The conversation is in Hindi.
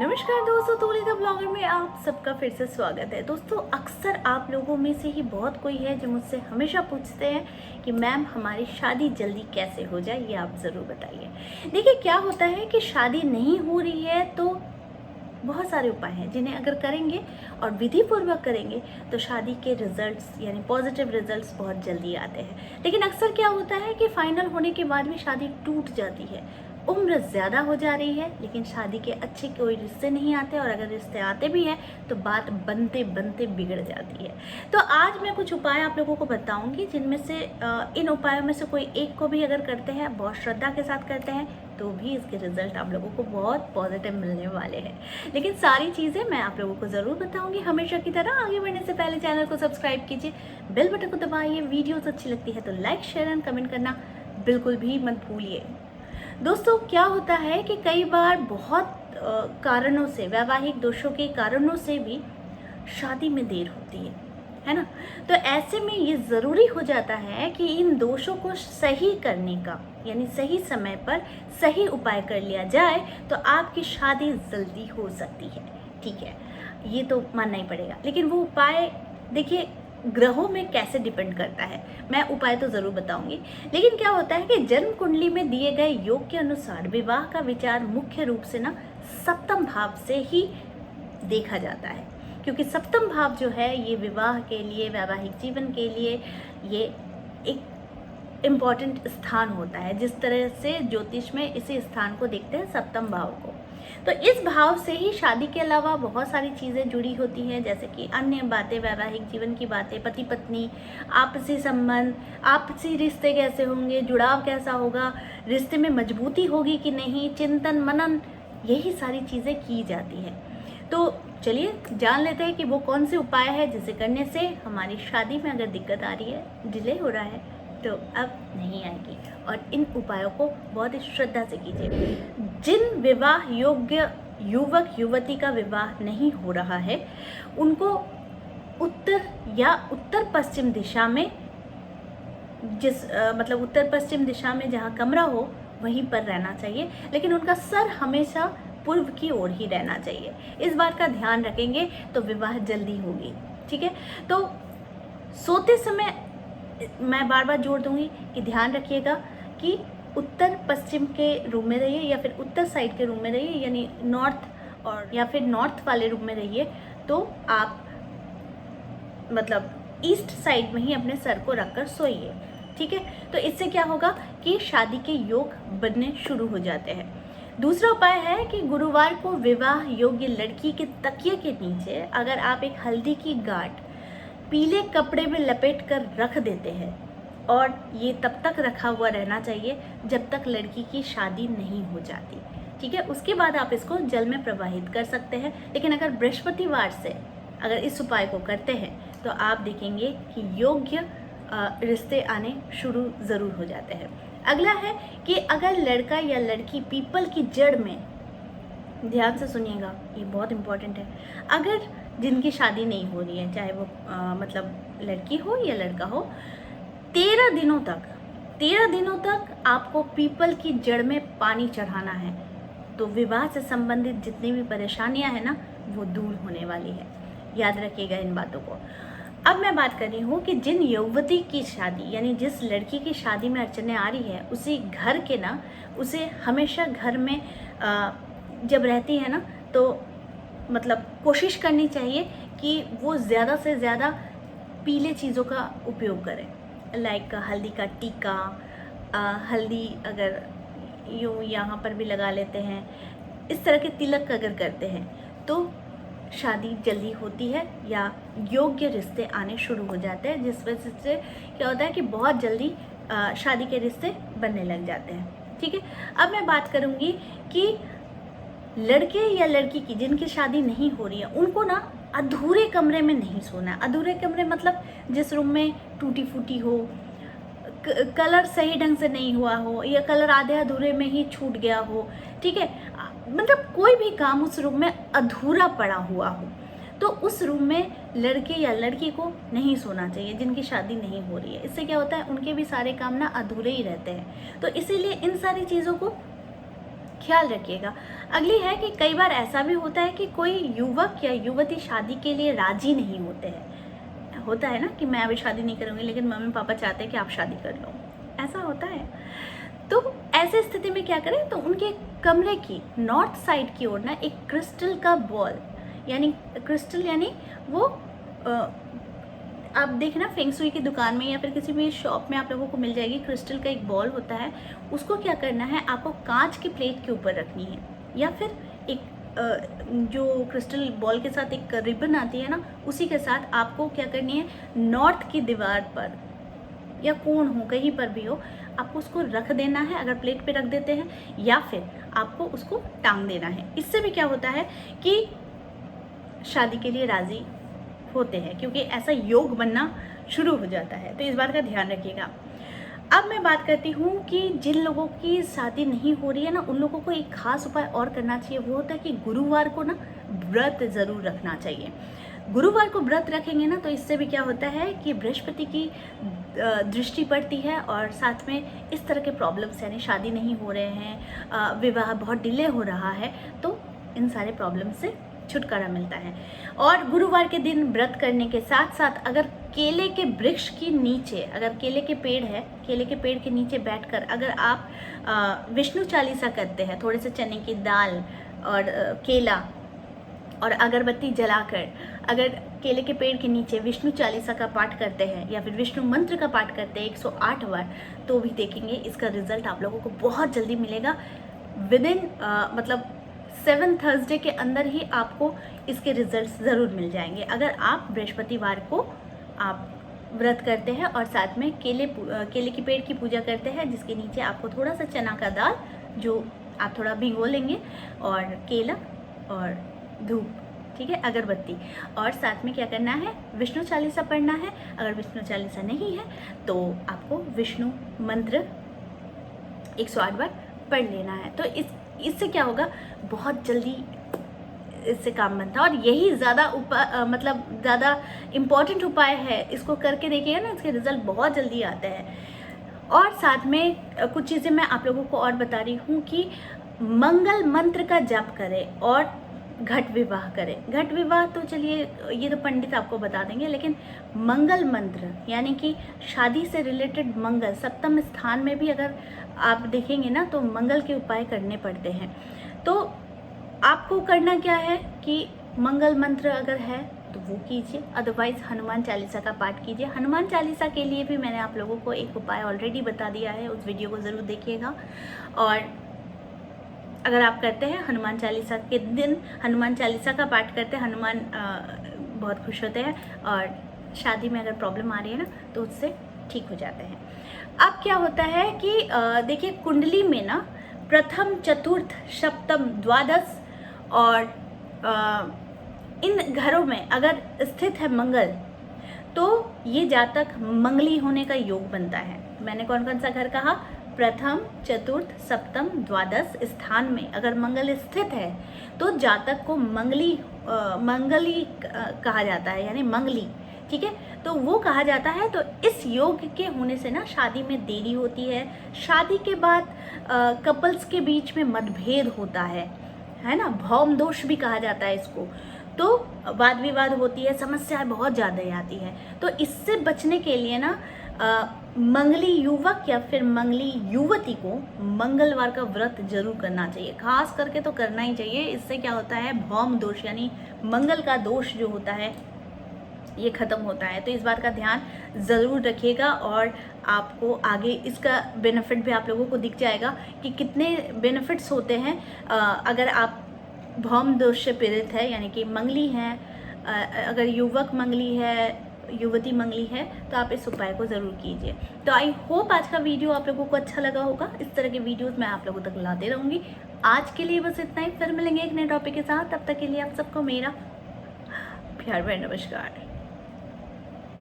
नमस्कार दोस्तों, तोली द ब्लॉगर में आप सबका फिर से स्वागत है। दोस्तों, अक्सर आप लोगों में से ही बहुत कोई है जो मुझसे हमेशा पूछते हैं कि मैम हमारी शादी जल्दी कैसे हो जाए, ये आप ज़रूर बताइए। देखिए, क्या होता है कि शादी नहीं हो रही है तो बहुत सारे उपाय हैं जिन्हें अगर करेंगे और विधि पूर्वक करेंगे तो शादी के रिजल्ट्स यानी पॉजिटिव रिजल्ट्स बहुत जल्दी आते हैं। लेकिन अक्सर क्या होता है कि फाइनल होने के बाद भी शादी टूट जाती है। उम्र ज़्यादा हो जा रही है लेकिन शादी के अच्छे कोई रिश्ते नहीं आते, और अगर रिश्ते आते भी हैं तो बात बनते बनते बिगड़ जाती है। तो आज मैं कुछ उपाय आप लोगों को बताऊंगी जिनमें से इन उपायों में से कोई एक को भी अगर करते हैं, बहुत श्रद्धा के साथ करते हैं, तो भी इसके रिजल्ट आप लोगों को बहुत पॉजिटिव मिलने वाले हैं। लेकिन सारी चीज़ें मैं आप लोगों को ज़रूर बताऊंगी। हमेशा की तरह आगे बढ़ने से पहले चैनल को सब्सक्राइब कीजिए, बेल बटन को दबाइए। वीडियोस अच्छी लगती है तो लाइक, शेयर एंड कमेंट करना बिल्कुल भी मत भूलिए। दोस्तों, क्या होता है कि कई बार बहुत कारणों से, वैवाहिक दोषों के कारणों से भी शादी में देर होती है ना। तो ऐसे में ये ज़रूरी हो जाता है कि इन दोषों को सही करने का यानी सही समय पर सही उपाय कर लिया जाए तो आपकी शादी जल्दी हो सकती है। ठीक है, ये तो मानना ही पड़ेगा। लेकिन वो उपाय देखिए ग्रहों में कैसे डिपेंड करता है, मैं उपाय तो ज़रूर बताऊंगी। लेकिन क्या होता है कि जन्म कुंडली में दिए गए योग के अनुसार विवाह का विचार मुख्य रूप से ना सप्तम भाव से ही देखा जाता है, क्योंकि सप्तम भाव जो है ये विवाह के लिए, वैवाहिक जीवन के लिए ये एक इम्पॉर्टेंट स्थान होता है। जिस तरह से ज्योतिष में इसी स्थान को देखते हैं, सप्तम भाव को, तो इस भाव से ही शादी के अलावा बहुत सारी चीज़ें जुड़ी होती हैं, जैसे कि अन्य बातें, वैवाहिक जीवन की बातें, पति पत्नी, आपसी संबंध, आपसी रिश्ते कैसे होंगे, जुड़ाव कैसा होगा, रिश्ते में मजबूती होगी कि नहीं, चिंतन मनन, यही सारी चीज़ें की जाती हैं। तो चलिए जान लेते हैं कि वो कौन से उपाय है जिसे करने से हमारी शादी में अगर दिक्कत आ रही है, डिले हो रहा है, तो अब नहीं आएगी। और इन उपायों को बहुत ही श्रद्धा से कीजिए। जिन विवाह योग्य युवक युवती का विवाह नहीं हो रहा है उनको उत्तर या उत्तर पश्चिम दिशा में, मतलब उत्तर पश्चिम दिशा में जहाँ कमरा हो वहीं पर रहना चाहिए, लेकिन उनका सर हमेशा पूर्व की ओर ही रहना चाहिए। इस बात का ध्यान रखेंगे तो विवाह जल्दी होगी। ठीक है, तो सोते समय मैं बार बार जोड़ दूंगी कि ध्यान रखिएगा कि उत्तर पश्चिम के रूम में रहिए या फिर उत्तर साइड के रूम में रहिए, यानी नॉर्थ और या फिर नॉर्थ वाले रूम में रहिए, तो आप मतलब ईस्ट साइड में ही अपने सर को रखकर सोइए। ठीक है, तो इससे क्या होगा कि शादी के योग बनने शुरू हो जाते हैं। दूसरा उपाय है कि गुरुवार को विवाह योग्य लड़की के तकिए के नीचे अगर आप एक हल्दी की गांठ पीले कपड़े में लपेट कर रख देते हैं, और ये तब तक रखा हुआ रहना चाहिए जब तक लड़की की शादी नहीं हो जाती। ठीक है, उसके बाद आप इसको जल में प्रवाहित कर सकते हैं। लेकिन अगर बृहस्पतिवार से अगर इस उपाय को करते हैं तो आप देखेंगे कि योग्य रिश्ते आने शुरू ज़रूर हो जाते हैं। अगला है कि अगर लड़का या लड़की पीपल की जड़ में, ध्यान से सुनिएगा, ये बहुत इम्पोर्टेंट है, अगर जिनकी शादी नहीं हो रही है, चाहे वो मतलब लड़की हो या लड़का हो, 13 दिनों तक आपको पीपल की जड़ में पानी चढ़ाना है, तो विवाह से संबंधित जितनी भी परेशानियां हैं ना वो दूर होने वाली है। याद रखिएगा इन बातों को। अब मैं बात कर रही हूँ कि जिन युवती की शादी यानी जिस लड़की की शादी में अड़चने आ रही है, उसी घर के ना, उसे हमेशा घर में जब रहती है ना, तो मतलब कोशिश करनी चाहिए कि वो ज़्यादा से ज़्यादा पीले चीज़ों का उपयोग करें, लाइक हल्दी का टीका, हल्दी अगर यूँ यहाँ पर भी लगा लेते हैं, इस तरह के तिलक अगर करते हैं तो शादी जल्दी होती है या योग्य रिश्ते आने शुरू हो जाते हैं, जिस वजह से क्या होता है कि बहुत जल्दी शादी के रिश्ते बनने लग जाते हैं। ठीक है, अब मैं बात करूँगी कि लड़के या लड़की की जिनकी शादी नहीं हो रही है उनको ना अधूरे कमरे में नहीं सोना है। अधूरे कमरे मतलब जिस रूम में टूटी फूटी हो, कलर सही ढंग से नहीं हुआ हो, या कलर आधे अधूरे में ही छूट गया हो। ठीक है, मतलब कोई भी काम उस रूम में अधूरा पड़ा हुआ हो, तो उस रूम में लड़के या लड़की को नहीं सोना चाहिए जिनकी शादी नहीं हो रही है। इससे क्या होता है, उनके भी सारे काम ना अधूरे ही रहते हैं। तो इसीलिए इन सारी चीज़ों को ख्याल रखिएगा। अगली है कि कई बार ऐसा भी होता है कि कोई युवक या युवती शादी के लिए राजी नहीं होते हैं। होता है ना कि मैं अभी शादी नहीं करूँगी, लेकिन मम्मी पापा चाहते हैं कि आप शादी कर लो, ऐसा होता है। तो ऐसे स्थिति में क्या करें, तो उनके कमरे की नॉर्थ साइड की ओर ना एक क्रिस्टल का बॉल, यानी क्रिस्टल यानी वो आप देखना फेंग शुई की दुकान में या फिर किसी भी शॉप में आप लोगों को मिल जाएगी, क्रिस्टल का एक बॉल होता है। उसको क्या करना है, आपको कांच की प्लेट के ऊपर रखनी है, या फिर एक जो क्रिस्टल बॉल के साथ एक रिबन आती है ना, उसी के साथ आपको क्या करनी है, नॉर्थ की दीवार पर या कोण हो, कहीं पर भी हो, आपको उसको रख देना है। अगर प्लेट पे रख देते हैं या फिर आपको उसको टांग देना है। इससे भी क्या होता है कि शादी के लिए राज़ी होते हैं, क्योंकि ऐसा योग बनना शुरू हो जाता है। तो इस बात का ध्यान रखिएगा। अब मैं बात करती हूँ कि जिन लोगों की शादी नहीं हो रही है ना, उन लोगों को एक खास उपाय और करना चाहिए। वो होता है कि गुरुवार को ना व्रत ज़रूर रखना चाहिए। गुरुवार को व्रत रखेंगे ना, तो इससे भी क्या होता है कि बृहस्पति की दृष्टि पड़ती है, और साथ में इस तरह के प्रॉब्लम्स, यानी शादी नहीं हो रहे हैं, विवाह बहुत डिले हो रहा है, तो इन सारे प्रॉब्लम से छुटकारा मिलता है। और गुरुवार के दिन व्रत करने के साथ साथ अगर केले के वृक्ष के नीचे, अगर केले के पेड़ है, केले के पेड़ के नीचे बैठकर अगर आप विष्णु चालीसा करते हैं, थोड़े से चने की दाल और केला और अगरबत्ती जलाकर अगर केले के पेड़ के नीचे विष्णु चालीसा का पाठ करते हैं या फिर विष्णु मंत्र का पाठ करते हैं 108 बार, तो भी देखेंगे इसका रिजल्ट आप लोगों को बहुत जल्दी मिलेगा। विदिन मतलब 7 थर्सडे के अंदर ही आपको इसके रिजल्ट्स ज़रूर मिल जाएंगे, अगर आप बृहस्पतिवार को आप व्रत करते हैं और साथ में केले के पेड़ की पूजा करते हैं, जिसके नीचे आपको थोड़ा सा चना का दाल जो आप थोड़ा भिगो लेंगे, और केला और धूप, ठीक है, अगरबत्ती, और साथ में क्या करना है, विष्णु चालीसा पढ़ना है। अगर विष्णु चालीसा नहीं है तो आपको विष्णु मंत्र 108 बार पढ़ लेना है। तो इससे क्या होगा, बहुत जल्दी इससे काम बनता है, और यही ज़्यादा मतलब ज़्यादा इम्पॉर्टेंट उपाय है। इसको करके देखिएगा ना, इसके रिजल्ट बहुत जल्दी आते हैं। और साथ में कुछ चीज़ें मैं आप लोगों को और बता रही हूँ कि मंगल मंत्र का जाप करें और घट विवाह करें। घट विवाह तो चलिए ये तो पंडित आपको बता देंगे, लेकिन मंगल मंत्र यानी कि शादी से रिलेटेड मंगल, सप्तम स्थान में भी अगर आप देखेंगे ना तो मंगल के उपाय करने पड़ते हैं। तो आपको करना क्या है कि मंगल मंत्र अगर है तो वो कीजिए, अदरवाइज़ हनुमान चालीसा का पाठ कीजिए। हनुमान चालीसा के लिए भी मैंने आप लोगों को एक उपाय ऑलरेडी बता दिया है, उस वीडियो को ज़रूर देखिएगा। और अगर आप करते हैं हनुमान चालीसा के दिन हनुमान चालीसा का पाठ करते हैं, हनुमान बहुत खुश होते हैं, और शादी में अगर प्रॉब्लम आ रही है ना तो उससे ठीक हो जाते हैं। अब क्या होता है कि देखिए कुंडली में ना प्रथम, चतुर्थ, सप्तम, द्वादश और इन घरों में अगर स्थित है मंगल, तो ये जातक मंगली होने का योग बनता है। मैंने कौन कौन सा घर कहा, प्रथम, चतुर्थ, सप्तम, द्वादश स्थान में अगर मंगल स्थित है तो जातक को मंगली कहा जाता है, यानी मंगली, ठीक है, तो वो कहा जाता है। तो इस योग के होने से ना शादी में देरी होती है, शादी के बाद कपल्स के बीच में मतभेद होता है ना, भौम दोष भी कहा जाता है इसको। तो वाद विवाद होती है, समस्याएं बहुत ज़्यादा आती है। तो इससे बचने के लिए ना मंगली युवक या फिर मंगली युवती को मंगलवार का व्रत जरूर करना चाहिए, खास करके तो करना ही चाहिए। इससे क्या होता है, भौम दोष यानी मंगल का दोष जो होता है ये ख़त्म होता है। तो इस बात का ध्यान ज़रूर रखिएगा, और आपको आगे इसका बेनिफिट भी आप लोगों को दिख जाएगा कि कितने बेनिफिट्स होते हैं अगर आप भौम दोष से पीड़ित है, यानी कि मंगली हैं, अगर युवक मंगली है, युवती मंगली है, तो आप इस उपाय को ज़रूर कीजिए। तो आई होप आज का वीडियो आप लोगों को अच्छा लगा होगा। इस तरह के वीडियोस मैं आप लोगों तक लाते रहूँगी। आज के लिए बस इतना ही, फिर मिलेंगे एक नए टॉपिक के साथ। तब तक के लिए आप सबको मेरा प्यार भरा नमस्कार।